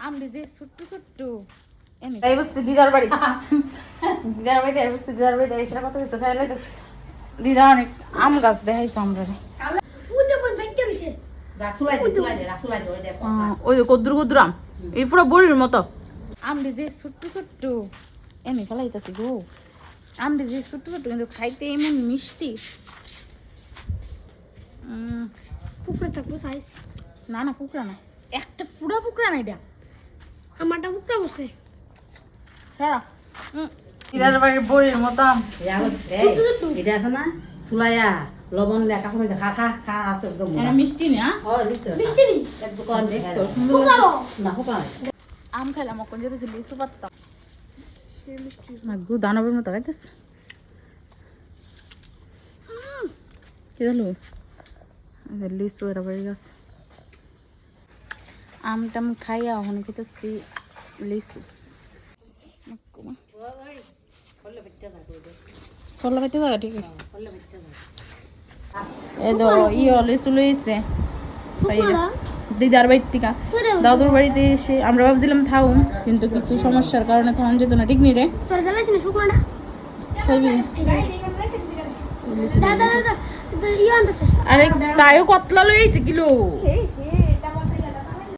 আমলি যে ছোট্ট ছোট্ট তাই বসছি দিদার বাড়িতে এসে কত কিছু খাই লাইতেছে। দিদা অনেক আম গাছ দেখাইছে আমরা ওই কদ্দুর কদ্দুর আম এই পুরো বড়ির মতো আমলি যে ছোট্ট ছোট্ট এনে ফেলাইতেছি গো। আমলি যে ছোট্ট ছোট্ট কিন্তু খাইতে এমন মিষ্টি। ফুকরা থাকবো সাইজ না না ফুকরা না, একটা পুরা ফুকরা না, এটা আমারটা ফুকরা বসে হ্যাঁ দিদার বাড়ির বড়ির মতো আম এটা আছে না সুলাইয়া লবণ লেখা সময় খা খা খা আছে একদম মিষ্টি না মিষ্টি নি একদম কম দেখতে সুন্দর না হোকা আম খাইলাম কখন যেতেছি লিচু পারতাম না গু দানবের মতো খাইতেছে। কি জানো লিচু এরা বাড়ি গাছ আম টাম খাইয়া ওখানে খেতেছি লিচু ফল কেটে যাবে ঠিক এই তো লিচু লইছে দিদার বাড়ির থেকে দাদুর বাড়িতে এসে আমরা ভাবছিলাম থাকুম, কিন্তু কিছু সমস্যার কারণে তখন যেত না ঠিক নি রে আরে তাইও কতলা লইছে কিলো